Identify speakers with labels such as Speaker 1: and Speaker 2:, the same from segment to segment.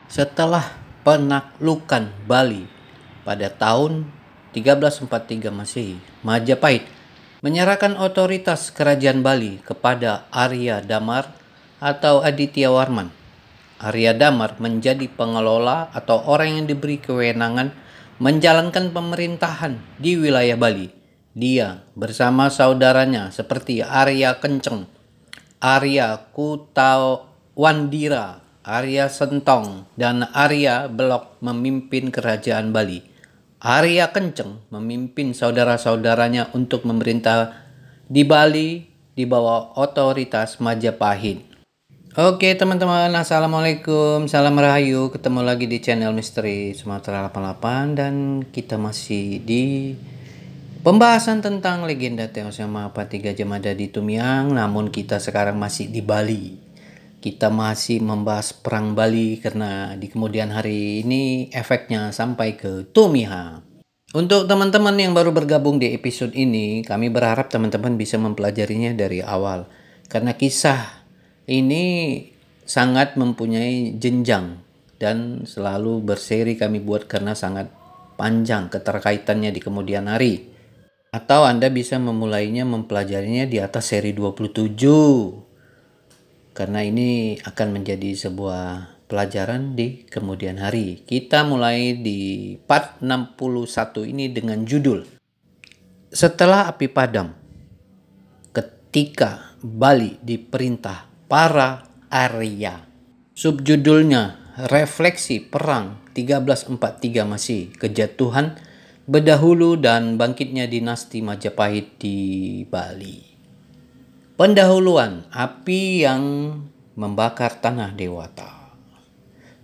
Speaker 1: Setelah penaklukan Bali pada tahun 1343 Masehi, Majapahit menyerahkan otoritas kerajaan Bali kepada Arya Damar atau Aditya Warman. Arya Damar menjadi pengelola atau orang yang diberi kewenangan menjalankan pemerintahan di wilayah Bali. Dia bersama saudaranya seperti Arya Kenceng, Arya Kutawandira, Arya Sentong, dan Arya Blok memimpin kerajaan Bali. Arya Kenceng memimpin saudara-saudaranya untuk memerintah di Bali di bawah otoritas Majapahit. Oke teman-teman, assalamualaikum, salam rahayu, ketemu lagi di channel Misteri Sumatera 88 dan kita masih di pembahasan tentang legenda teosnya Mahapati Gajah Mada di Tumiang. Namun kita sekarang masih di Bali. Kita masih membahas perang Bali karena di kemudian hari ini efeknya sampai ke Tumiha. Untuk teman-teman yang baru bergabung di episode ini, kami berharap teman-teman bisa mempelajarinya dari awal karena kisah ini sangat mempunyai jenjang dan selalu berseri kami buat karena sangat panjang keterkaitannya di kemudian hari. Atau Anda bisa memulainya mempelajarinya di atas seri 27. Karena ini akan menjadi sebuah pelajaran di kemudian hari. Kita mulai di part 61 ini dengan judul Setelah Api Padam, ketika Bali diperintah para Arya. Subjudulnya Refleksi Perang 1343 Masehi, Kejatuhan Bedahulu dan Bangkitnya Dinasti Majapahit di Bali. Pendahuluan api yang membakar tanah Dewata.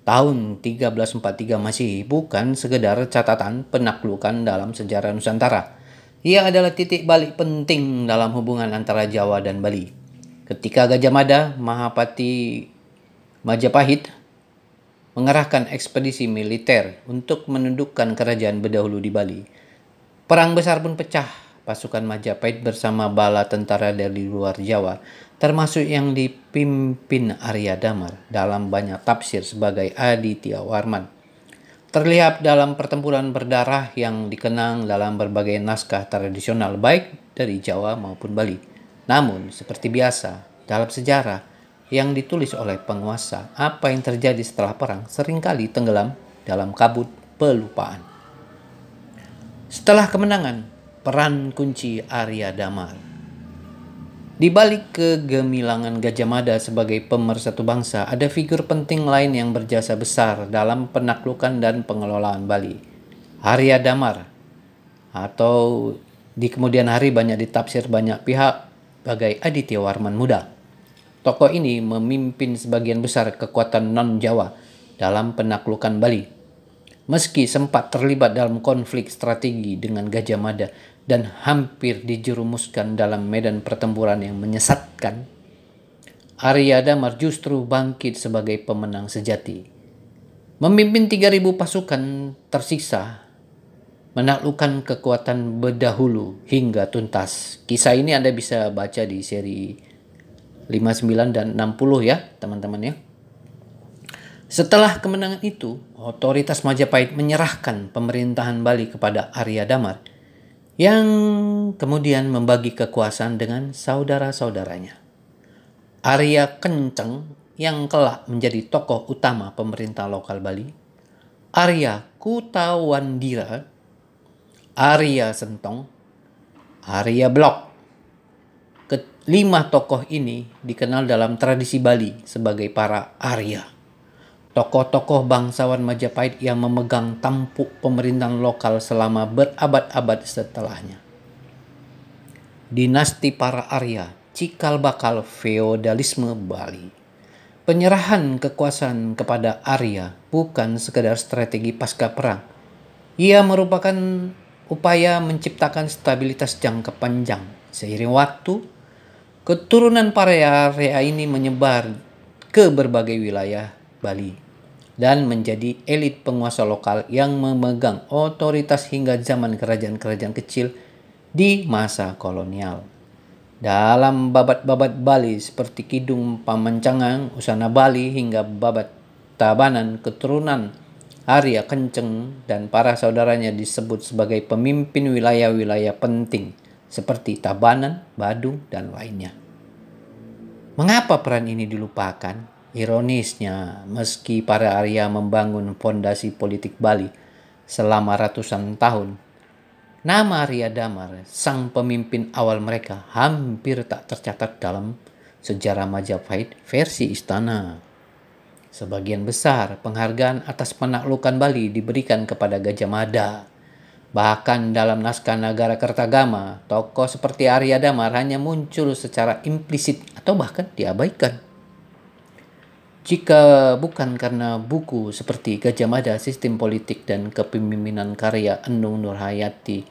Speaker 1: Tahun 1343 Masehi bukan sekedar catatan penaklukan dalam sejarah Nusantara. Ia adalah titik balik penting dalam hubungan antara Jawa dan Bali. Ketika Gajah Mada, Mahapati Majapahit, mengerahkan ekspedisi militer untuk menundukkan kerajaan Bedahulu di Bali. Perang besar pun pecah. Pasukan Majapahit bersama bala tentara dari luar Jawa, termasuk yang dipimpin Arya Damar dalam banyak tafsir sebagai Aditya Warman, terlihat dalam pertempuran berdarah yang dikenang dalam berbagai naskah tradisional baik dari Jawa maupun Bali. Namun, seperti biasa dalam sejarah yang ditulis oleh penguasa, apa yang terjadi setelah perang seringkali tenggelam dalam kabut pelupaan. Setelah kemenangan, peran kunci Arya Damar. Di balik kegemilangan Gajah Mada sebagai pemersatu bangsa, ada figur penting lain yang berjasa besar dalam penaklukan dan pengelolaan Bali. Arya Damar, atau di kemudian hari banyak ditafsir banyak pihak sebagai Aditya Warman Muda. Tokoh ini memimpin sebagian besar kekuatan non-Jawa dalam penaklukan Bali. Meski sempat terlibat dalam konflik strategi dengan Gajah Mada dan hampir dijerumuskan dalam medan pertempuran yang menyesatkan, Arya Damar justru bangkit sebagai pemenang sejati. Memimpin 3.000 pasukan tersiksa, menaklukkan kekuatan Bedahulu hingga tuntas. Kisah ini Anda bisa baca di seri 59 dan 60 ya teman-teman ya. Setelah kemenangan itu, otoritas Majapahit menyerahkan pemerintahan Bali kepada Arya Damar yang kemudian membagi kekuasaan dengan saudara-saudaranya. Arya Kenceng yang kelak menjadi tokoh utama pemerintah lokal Bali, Arya Kutawandira, Arya Sentong, Arya Blok. Kelima tokoh ini dikenal dalam tradisi Bali sebagai para Arya. Tokoh-tokoh bangsawan Majapahit yang memegang tampuk pemerintahan lokal selama berabad-abad setelahnya. Dinasti para Arya, cikal bakal feodalisme Bali. Penyerahan kekuasaan kepada Arya bukan sekedar strategi pasca perang. Ia merupakan upaya menciptakan stabilitas jangka panjang. Seiring waktu, keturunan para Arya ini menyebar ke berbagai wilayah Bali dan menjadi elit penguasa lokal yang memegang otoritas hingga zaman kerajaan-kerajaan kecil di masa kolonial. Dalam babat-babat Bali seperti Kidung Pamancangan, Usana Bali hingga babat Tabanan, keturunan Arya Kenceng dan para saudaranya disebut sebagai pemimpin wilayah-wilayah penting seperti Tabanan, Badung, dan lainnya. Mengapa peran ini dilupakan? Ironisnya, meski para Arya membangun fondasi politik Bali selama ratusan tahun, nama Arya Damar, sang pemimpin awal mereka, hampir tak tercatat dalam sejarah Majapahit versi istana. Sebagian besar penghargaan atas penaklukan Bali diberikan kepada Gajah Mada. Bahkan dalam naskah Nagara Kertagama, tokoh seperti Arya Damar hanya muncul secara implisit atau bahkan diabaikan. Jika bukan karena buku seperti Gajah Mada, Sistem Politik dan Kepemimpinan karya Enung Nurhayati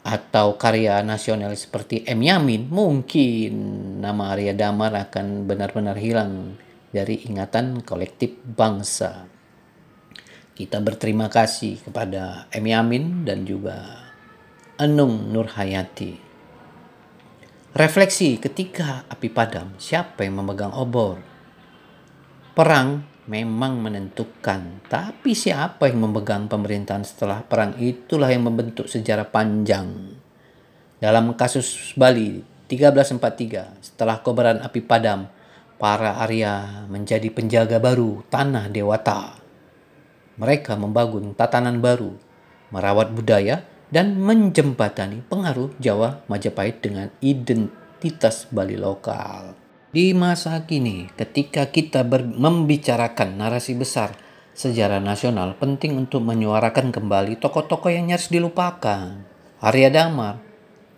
Speaker 1: atau karya nasionalis seperti M. Yamin, mungkin nama Arya Damar akan benar-benar hilang dari ingatan kolektif bangsa. Kita berterima kasih kepada M. Yamin dan juga Enung Nurhayati. Refleksi ketika api padam, siapa yang memegang obor? Perang memang menentukan, tapi siapa yang memegang pemerintahan setelah perang itulah yang membentuk sejarah panjang. Dalam kasus Bali 1343, setelah kobaran api padam, para Arya menjadi penjaga baru tanah Dewata. Mereka membangun tatanan baru, merawat budaya, dan menjembatani pengaruh Jawa Majapahit dengan identitas Bali lokal. Di masa kini, ketika kita membicarakan narasi besar sejarah nasional, penting untuk menyuarakan kembali tokoh-tokoh yang nyaris dilupakan. Arya Damar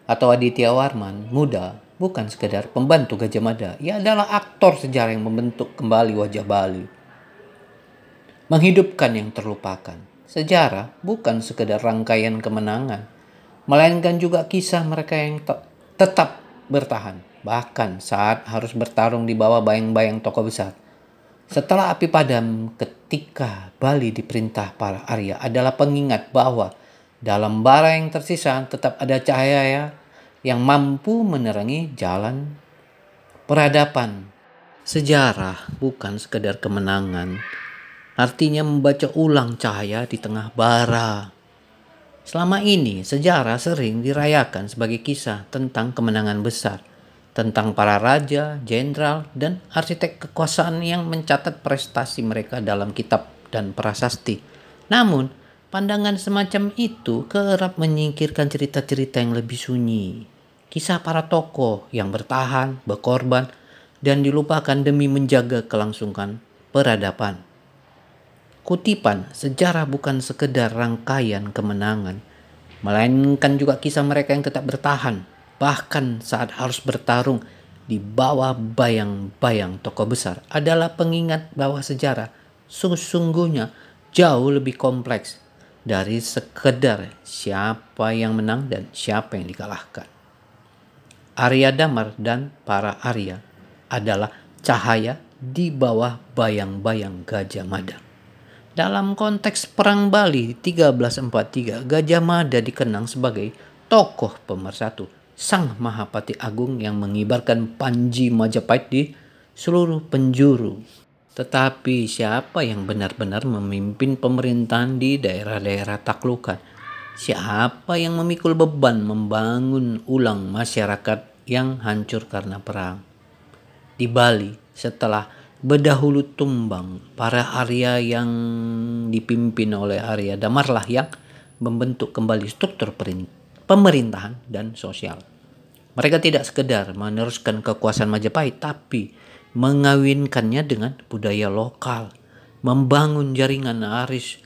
Speaker 1: atau Aditya Warman muda bukan sekedar pembantu Gajah Mada, ia adalah aktor sejarah yang membentuk kembali wajah Bali. Menghidupkan yang terlupakan. Sejarah bukan sekedar rangkaian kemenangan, melainkan juga kisah mereka yang tetap bertahan, bahkan saat harus bertarung di bawah bayang-bayang tokoh besar. Setelah api padam, ketika Bali diperintah para Arya adalah pengingat bahwa dalam bara yang tersisa tetap ada cahaya yang mampu menerangi jalan peradaban. Sejarah bukan sekedar kemenangan, artinya membaca ulang cahaya di tengah bara. Selama ini, sejarah sering dirayakan sebagai kisah tentang kemenangan besar, tentang para raja, jenderal, dan arsitek kekuasaan yang mencatat prestasi mereka dalam kitab dan prasasti. Namun, pandangan semacam itu kerap menyingkirkan cerita-cerita yang lebih sunyi. Kisah para tokoh yang bertahan, berkorban, dan dilupakan demi menjaga kelangsungan peradaban. Kutipan sejarah bukan sekedar rangkaian kemenangan, melainkan juga kisah mereka yang tetap bertahan, bahkan saat harus bertarung di bawah bayang-bayang tokoh besar, adalah pengingat bahwa sejarah sesungguhnya jauh lebih kompleks dari sekedar siapa yang menang dan siapa yang dikalahkan. Arya Damar dan para Arya adalah cahaya di bawah bayang-bayang Gajah Mada. Dalam konteks Perang Bali 1343, Gajah Mada dikenang sebagai tokoh pemersatu, sang Mahapati Agung yang mengibarkan panji Majapahit di seluruh penjuru. Tetapi siapa yang benar-benar memimpin pemerintahan di daerah-daerah taklukan? Siapa yang memikul beban membangun ulang masyarakat yang hancur karena perang? Di Bali, setelah berdahulu tumbang, para Arya yang dipimpin oleh Arya Damarlah yang membentuk kembali struktur pemerintahan dan sosial. Mereka tidak sekedar meneruskan kekuasaan Majapahit, tapi mengawinkannya dengan budaya lokal, membangun jaringan aristokrasi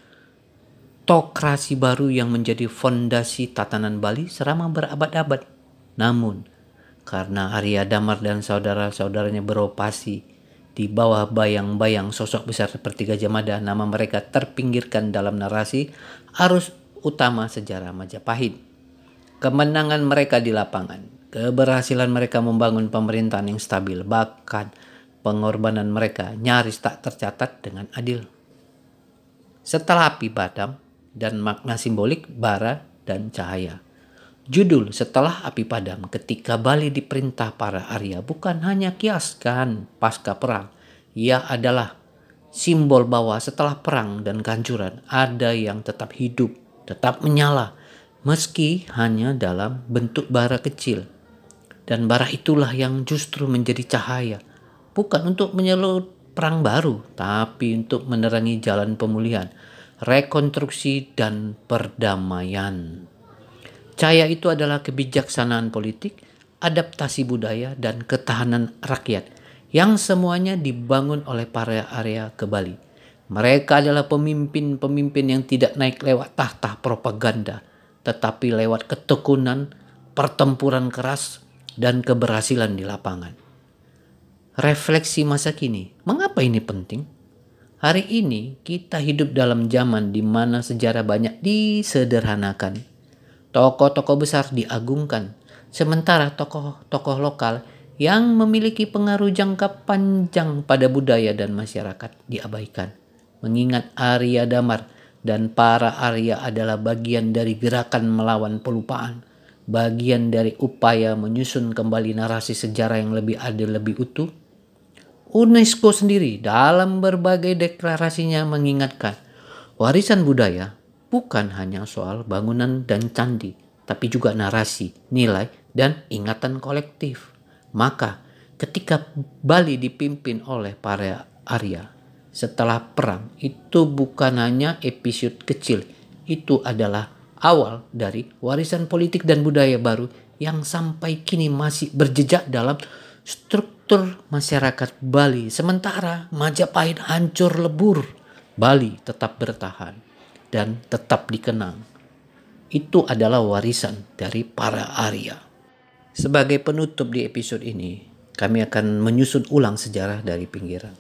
Speaker 1: baru yang menjadi fondasi tatanan Bali selama berabad-abad. Namun, karena Arya Damar dan saudara-saudaranya beroperasi di bawah bayang-bayang sosok besar seperti Gajah Mada, nama mereka terpinggirkan dalam narasi arus utama sejarah Majapahit. Kemenangan mereka di lapangan, keberhasilan mereka membangun pemerintahan yang stabil, bahkan pengorbanan mereka nyaris tak tercatat dengan adil. Setelah api padam dan makna simbolik bara dan cahaya. Judul Setelah Api Padam ketika Bali diperintah para Arya bukan hanya kiaskan pasca perang. Ia adalah simbol bahwa setelah perang dan kehancuran ada yang tetap hidup, tetap menyala, meski hanya dalam bentuk bara kecil. Dan bara itulah yang justru menjadi cahaya, bukan untuk menyelut perang baru, tapi untuk menerangi jalan pemulihan, rekonstruksi, dan perdamaian. Cahaya itu adalah kebijaksanaan politik, adaptasi budaya, dan ketahanan rakyat yang semuanya dibangun oleh para Arya ke Bali. Mereka adalah pemimpin-pemimpin yang tidak naik lewat tahta propaganda, tetapi lewat ketekunan, pertempuran keras, dan keberhasilan di lapangan. Refleksi masa kini, mengapa ini penting? Hari ini kita hidup dalam zaman di mana sejarah banyak disederhanakan. Tokoh-tokoh besar diagungkan, sementara tokoh-tokoh lokal yang memiliki pengaruh jangka panjang pada budaya dan masyarakat diabaikan. Mengingat Arya Damar dan para Arya adalah bagian dari gerakan melawan pelupaan, bagian dari upaya menyusun kembali narasi sejarah yang lebih adil, lebih utuh. UNESCO sendiri dalam berbagai deklarasinya mengingatkan, warisan budaya bukan hanya soal bangunan dan candi, tapi juga narasi, nilai, dan ingatan kolektif. Maka ketika Bali dipimpin oleh para Arya setelah perang, itu bukan hanya episode kecil, itu adalah awal dari warisan politik dan budaya baru yang sampai kini masih berjejak dalam struktur masyarakat Bali. Sementara Majapahit hancur lebur, Bali tetap bertahan dan tetap dikenang. Itu adalah warisan dari para Arya. Sebagai penutup di episode ini, kami akan menyusun ulang sejarah dari pinggiran.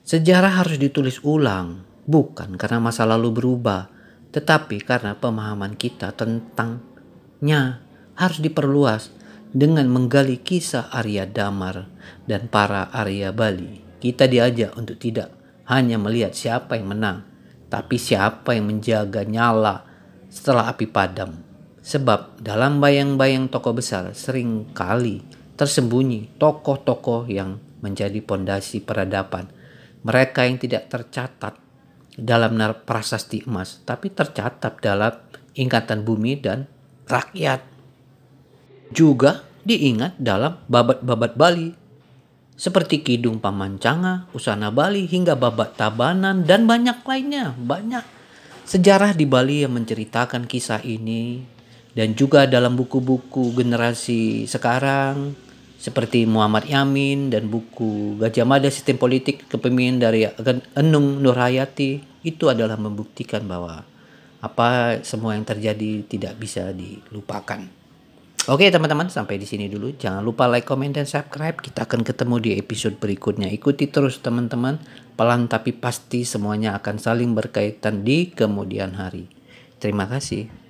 Speaker 1: Sejarah harus ditulis ulang, bukan karena masa lalu berubah, tetapi karena pemahaman kita tentangnya harus diperluas dengan menggali kisah Arya Damar dan para Arya Bali. Kita diajak untuk tidak hanya melihat siapa yang menang, tapi siapa yang menjaga nyala setelah api padam. Sebab dalam bayang-bayang tokoh besar sering kali tersembunyi tokoh-tokoh yang menjadi pondasi peradaban. Mereka yang tidak tercatat dalam prasasti emas, tapi tercatat dalam ingatan bumi dan rakyat. Juga diingat dalam babat-babat Bali, seperti Kidung Pamancanga, Usana Bali, hingga Babat Tabanan, dan banyak lainnya. Banyak sejarah di Bali yang menceritakan kisah ini, dan juga dalam buku-buku generasi sekarang, seperti Muhammad Yamin dan buku Gajah Mada Sistem Politik Kepemimpinan dari Enung Nurhayati, itu adalah membuktikan bahwa apa semua yang terjadi tidak bisa dilupakan. Oke teman-teman, sampai di sini dulu. Jangan lupa like, comment, dan subscribe. Kita akan ketemu di episode berikutnya. Ikuti terus teman-teman. Pelan tapi pasti semuanya akan saling berkaitan di kemudian hari. Terima kasih.